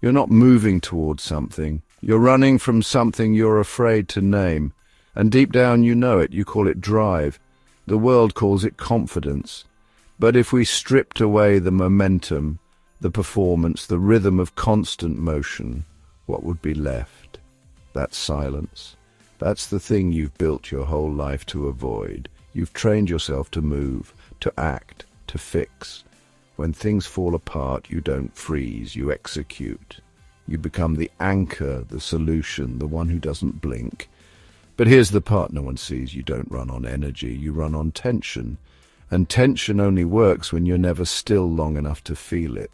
You're not moving towards something. You're running from something you're afraid to name. And deep down you know it. You call it drive. The world calls it confidence. But if we stripped away the momentum, the performance, the rhythm of constant motion, what would be left? That's silence. That's the thing you've built your whole life to avoid. You've trained yourself to move, to act, to fix. When things fall apart, you don't freeze, you execute. You become the anchor, the solution, the one who doesn't blink. But here's the part no one sees. You don't run on energy, you run on tension. And tension only works when you're never still long enough to feel it.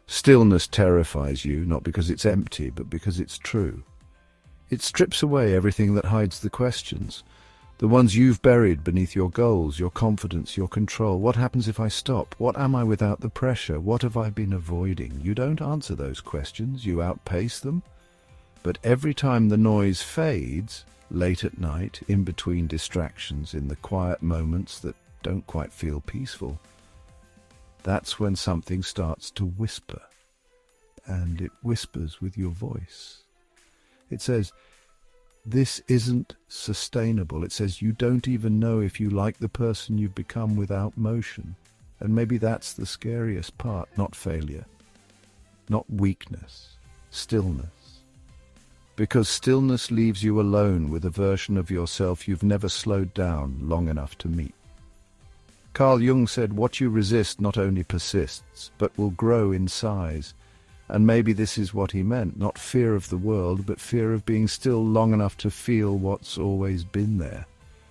Stillness terrifies you, not because it's empty, but because it's true. It strips away everything that hides the questions, the ones you've buried beneath your goals, your confidence, your control. What happens if I stop? What am I without the pressure? What have I been avoiding? You don't answer those questions, you outpace them. But every time the noise fades, late at night, in between distractions, in the quiet moments that don't quite feel peaceful, that's when something starts to whisper. And it whispers with your voice. It says, this isn't sustainable. It says, you don't even know if you like the person you've become without motion. And maybe that's the scariest part, not failure, not weakness, stillness. Because stillness leaves you alone with a version of yourself you've never slowed down long enough to meet. Carl Jung said, what you resist not only persists, but will grow in size. And maybe this is what he meant, not fear of the world, but fear of being still long enough to feel what's always been there.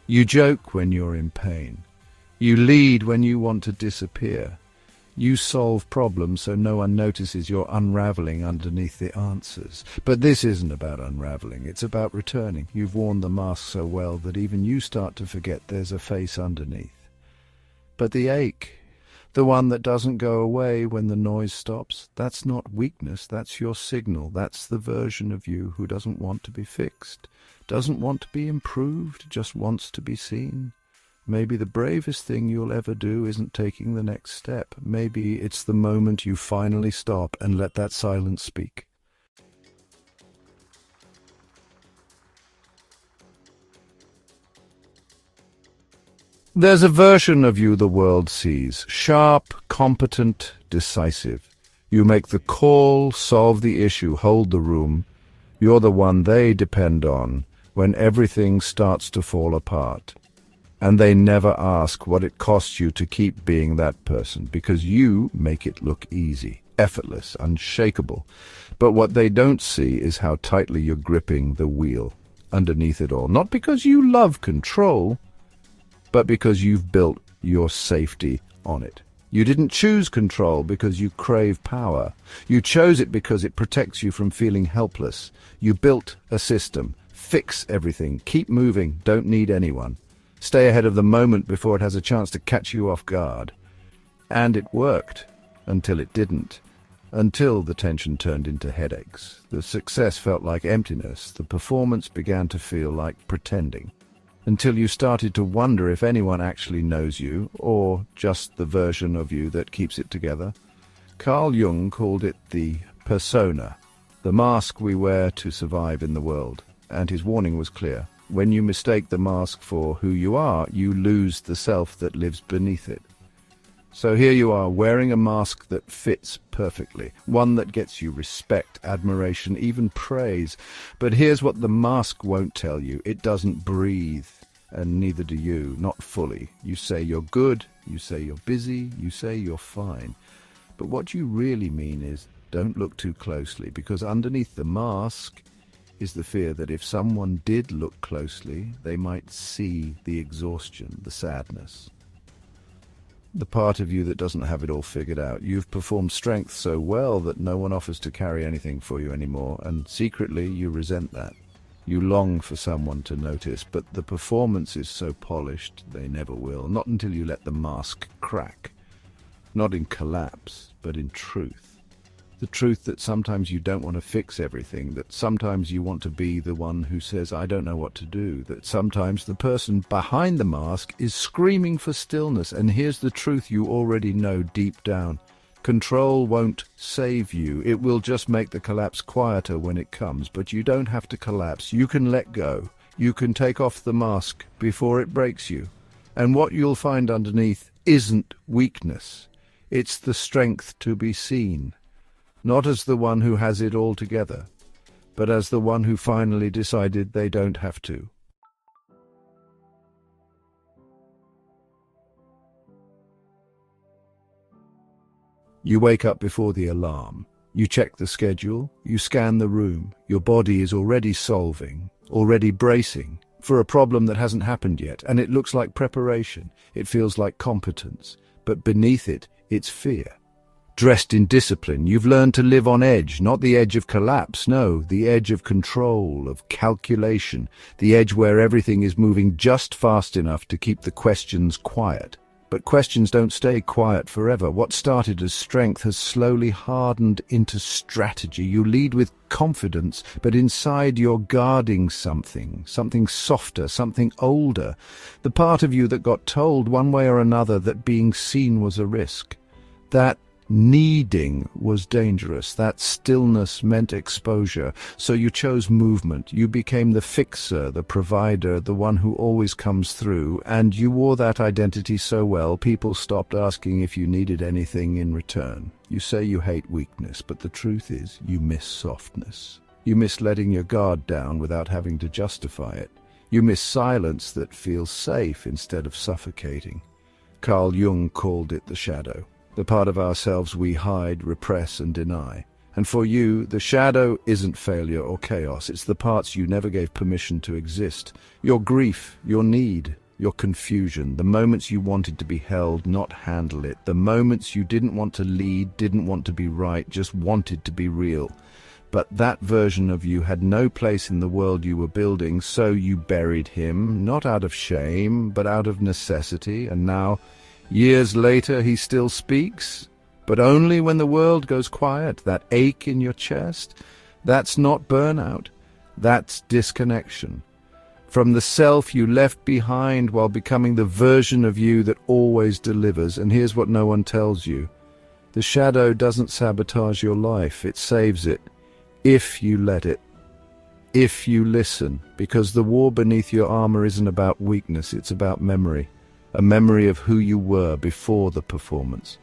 You joke when you're in pain. You lead when you want to disappear. You solve problems so no one notices you're unraveling underneath the answers. But this isn't about unraveling, it's about returning. You've worn the mask so well that even you start to forget there's a face underneath. But the ache, the one that doesn't go away when the noise stops, that's not weakness, that's your signal. That's the version of you who doesn't want to be fixed, doesn't want to be improved, just wants to be seen. Maybe the bravest thing you'll ever do isn't taking the next step. Maybe it's the moment you finally stop and let that silence speak. There's a version of you the world sees, sharp, competent, decisive. You make the call, solve the issue, hold the room. You're the one they depend on when everything starts to fall apart. And they never ask what it costs you to keep being that person, because you make it look easy, effortless, unshakable. But what they don't see is how tightly you're gripping the wheel underneath it all. Not because you love control, but because you've built your safety on it. You didn't choose control because you crave power. You chose it because it protects you from feeling helpless. You built a system. Fix everything. Keep moving. Don't need anyone. Stay ahead of the moment before it has a chance to catch you off guard. And it worked, until it didn't. Until the tension turned into headaches. The success felt like emptiness. The performance began to feel like pretending. Until you started to wonder if anyone actually knows you, or just the version of you that keeps it together. Carl Jung called it the persona, the mask we wear to survive in the world. And his warning was clear. When you mistake the mask for who you are, you lose the self that lives beneath it. So here you are, wearing a mask that fits perfectly, one that gets you respect, admiration, even praise. But here's what the mask won't tell you. It doesn't breathe, and neither do you, not fully. You say you're good, you say you're busy, you say you're fine. But what you really mean is, don't look too closely, because underneath the mask is the fear that if someone did look closely, they might see the exhaustion, the sadness. The part of you that doesn't have it all figured out. You've performed strength so well that no one offers to carry anything for you anymore, and secretly you resent that. You long for someone to notice, but the performance is so polished they never will, not until you let the mask crack. Not in collapse, but in truth. The truth that sometimes you don't want to fix everything, that sometimes you want to be the one who says, I don't know what to do, that sometimes the person behind the mask is screaming for stillness. And here's the truth you already know deep down. Control won't save you. It will just make the collapse quieter when it comes, but you don't have to collapse. You can let go. You can take off the mask before it breaks you. And what you'll find underneath isn't weakness. It's the strength to be seen, not as the one who has it all together, but as the one who finally decided they don't have to. You wake up before the alarm. You check the schedule. You scan the room. Your body is already solving, already bracing for a problem that hasn't happened yet, and it looks like preparation. It feels like competence, but beneath it, it's fear. Dressed in discipline, you've learned to live on edge, not the edge of collapse, no, the edge of control, of calculation, the edge where everything is moving just fast enough to keep the questions quiet. But questions don't stay quiet forever. What started as strength has slowly hardened into strategy. You lead with confidence, but inside you're guarding something softer, something older. The part of you that got told one way or another that being seen was a risk. That needing was dangerous. That stillness meant exposure. So you chose movement. You became the fixer, the provider, the one who always comes through. And you wore that identity so well, people stopped asking if you needed anything in return. You say you hate weakness, but the truth is you miss softness. You miss letting your guard down without having to justify it. You miss silence that feels safe instead of suffocating. Carl Jung called it the shadow. The part of ourselves we hide, repress, and deny. And for you, the shadow isn't failure or chaos. It's the parts you never gave permission to exist. Your grief, your need, your confusion, the moments you wanted to be held, not handle it, the moments you didn't want to lead, didn't want to be right, just wanted to be real. But that version of you had no place in the world you were building, so you buried him, not out of shame, but out of necessity, and now, years later, he still speaks, but only when the world goes quiet. That ache in your chest, that's not burnout, that's disconnection. From the self you left behind while becoming the version of you that always delivers. And here's what no one tells you. The shadow doesn't sabotage your life, it saves it. If you let it. If you listen. Because the war beneath your armor isn't about weakness, it's about memory. A memory of who you were before the performance,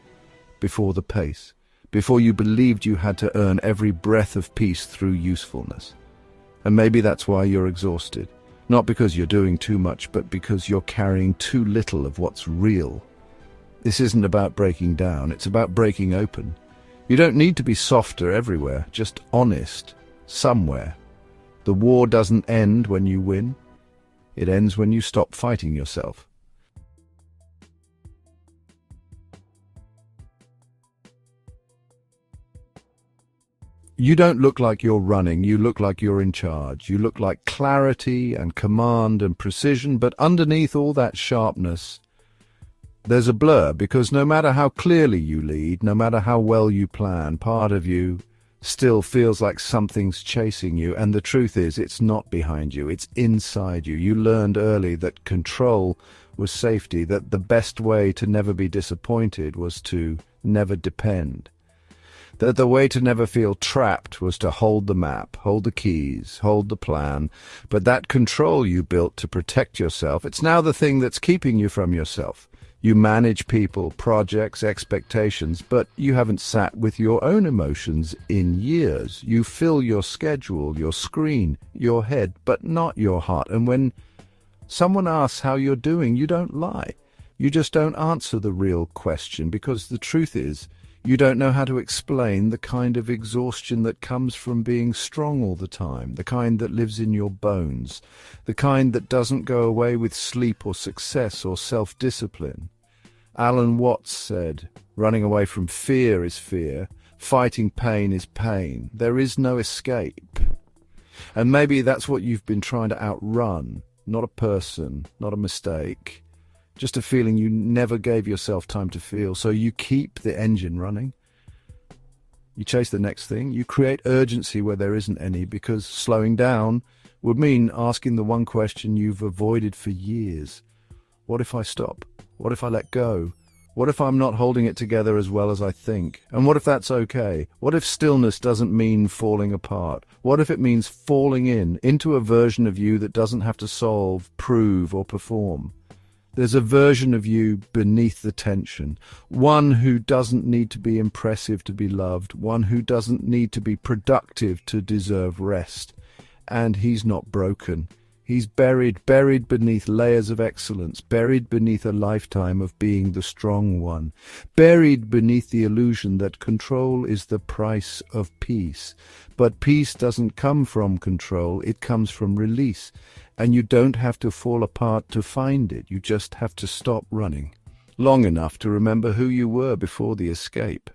before the pace, before you believed you had to earn every breath of peace through usefulness. And maybe that's why you're exhausted. Not because you're doing too much, but because you're carrying too little of what's real. This isn't about breaking down, it's about breaking open. You don't need to be softer everywhere, just honest, somewhere. The war doesn't end when you win. It ends when you stop fighting yourself. You don't look like you're running, you look like you're in charge. You look like clarity and command and precision, but underneath all that sharpness, there's a blur, because no matter how clearly you lead, no matter how well you plan, part of you still feels like something's chasing you, and the truth is it's not behind you, it's inside you. You learned early that control was safety, that the best way to never be disappointed was to never depend. That the way to never feel trapped was to hold the map, hold the keys, hold the plan. But that control you built to protect yourself, it's now the thing that's keeping you from yourself. You manage people, projects, expectations, but you haven't sat with your own emotions in years. You fill your schedule, your screen, your head, but not your heart. And when someone asks how you're doing, you don't lie. You just don't answer the real question, because the truth is, you don't know how to explain the kind of exhaustion that comes from being strong all the time, the kind that lives in your bones, the kind that doesn't go away with sleep or success or self-discipline. Alan Watts said, running away from fear is fear, fighting pain is pain. There is no escape. And maybe that's what you've been trying to outrun, not a person, not a mistake. Just a feeling you never gave yourself time to feel, so you keep the engine running. You chase the next thing. You create urgency where there isn't any, because slowing down would mean asking the one question you've avoided for years. What if I stop? What if I let go? What if I'm not holding it together as well as I think? And what if that's okay? What if stillness doesn't mean falling apart? What if it means falling into a version of you that doesn't have to solve, prove, or perform? There's a version of you beneath the tension, one who doesn't need to be impressive to be loved, one who doesn't need to be productive to deserve rest. And he's not broken. He's buried beneath layers of excellence, buried beneath a lifetime of being the strong one, buried beneath the illusion that control is the price of peace. But peace doesn't come from control, it comes from release. And you don't have to fall apart to find it, you just have to stop running long enough to remember who you were before the escape.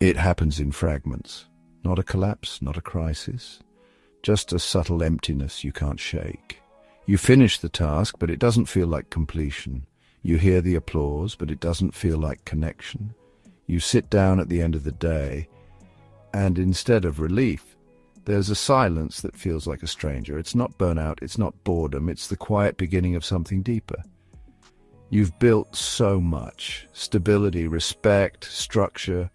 It happens in fragments, not a collapse, not a crisis, just a subtle emptiness you can't shake. You finish the task, but it doesn't feel like completion. You hear the applause, but it doesn't feel like connection. You sit down at the end of the day, and instead of relief, there's a silence that feels like a stranger. It's not burnout, it's not boredom, it's the quiet beginning of something deeper. You've built so much, stability, respect, structure,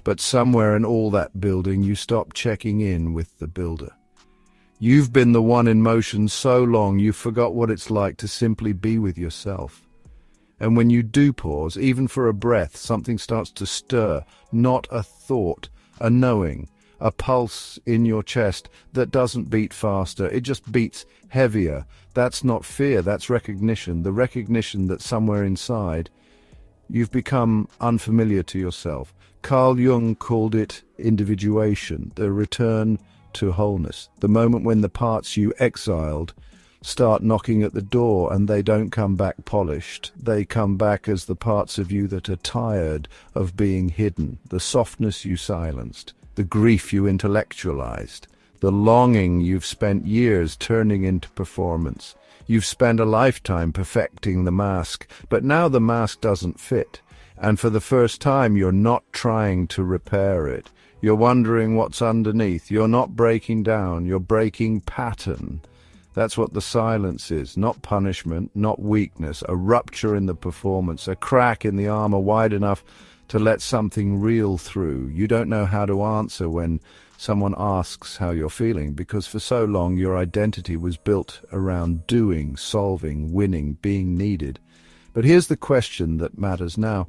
but somewhere in all that building you stop checking in with the builder. You've been the one in motion so long you forgot what it's like to simply be with yourself. And when you do pause, even for a breath, something starts to stir, not a thought, a knowing, a pulse in your chest that doesn't beat faster, it just beats heavier. That's not fear, that's recognition, the recognition that somewhere inside you've become unfamiliar to yourself. Carl Jung called it individuation, the return to wholeness, the moment when the parts you exiled start knocking at the door and they don't come back polished. They come back as the parts of you that are tired of being hidden, the softness you silenced, the grief you intellectualized, the longing you've spent years turning into performance. You've spent a lifetime perfecting the mask, but now the mask doesn't fit. And for the first time, you're not trying to repair it. You're wondering what's underneath. You're not breaking down, you're breaking pattern. That's what the silence is, not punishment, not weakness, a rupture in the performance, a crack in the armor wide enough to let something real through. You don't know how to answer when someone asks how you're feeling, because for so long your identity was built around doing, solving, winning, being needed. But here's the question that matters now.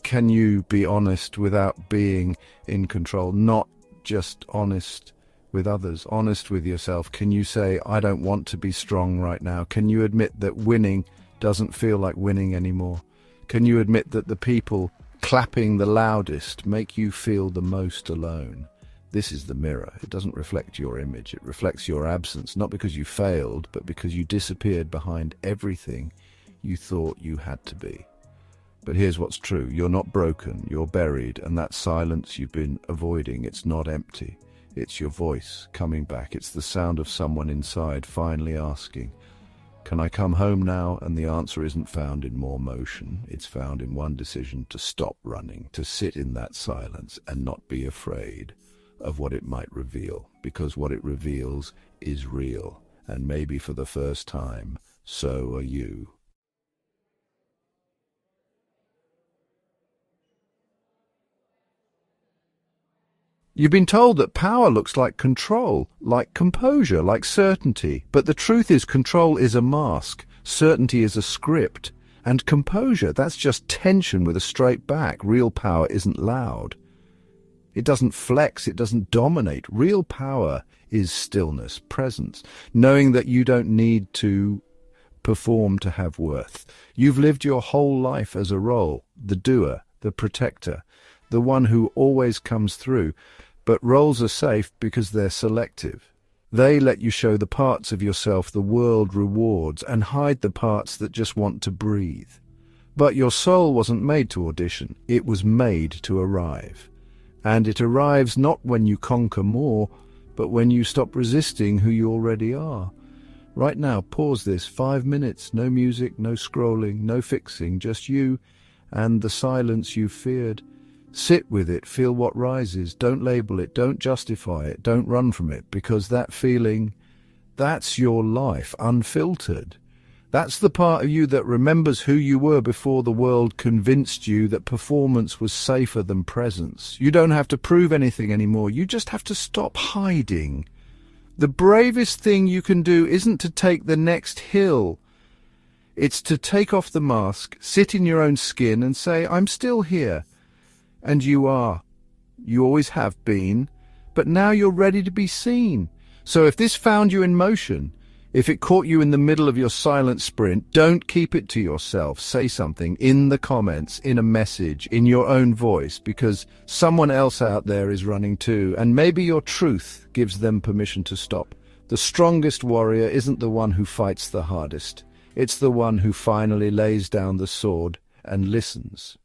Can you be honest without being in control? Not just honest with others, honest with yourself. Can you say, I don't want to be strong right now? Can you admit that winning doesn't feel like winning anymore? Can you admit that the people clapping the loudest make you feel the most alone? This is the mirror. It doesn't reflect your image. It reflects your absence, not because you failed, but because you disappeared behind everything you thought you had to be. But here's what's true. You're not broken. You're buried. And that silence you've been avoiding, it's not empty. It's your voice coming back. It's the sound of someone inside finally asking, can I come home now? And the answer isn't found in more motion. It's found in one decision: to stop running, to sit in that silence and not be afraid of what it might reveal. Because what it reveals is real. And maybe for the first time, so are you. You've been told that power looks like control, like composure, like certainty. But the truth is, control is a mask, certainty is a script, and composure, that's just tension with a straight back. Real power isn't loud. It doesn't flex, it doesn't dominate. Real power is stillness, presence, knowing that you don't need to perform to have worth. You've lived your whole life as a role, the doer, the protector, the one who always comes through. But roles are safe because they're selective. They let you show the parts of yourself the world rewards and hide the parts that just want to breathe. But your soul wasn't made to audition. It was made to arrive. And it arrives not when you conquer more, but when you stop resisting who you already are. Right now, pause this 5 minutes. No music, no scrolling, no fixing, just you and the silence you feared. Sit with it, feel what rises, don't label it, don't justify it, don't run from it, because that feeling, That's your life, unfiltered. That's the part of you that remembers who you were before the world convinced you that performance was safer than presence. You don't have to prove anything anymore. You just have to stop hiding. The bravest thing you can do isn't to take the next hill. It's to take off the mask, sit in your own skin and say, I'm still here. And you are. You always have been. But now you're ready to be seen. So if this found you in motion, if it caught you in the middle of your silent sprint, don't keep it to yourself. Say something in the comments, in a message, in your own voice, because someone else out there is running too, and maybe your truth gives them permission to stop. The strongest warrior isn't the one who fights the hardest. It's the one who finally lays down the sword and listens.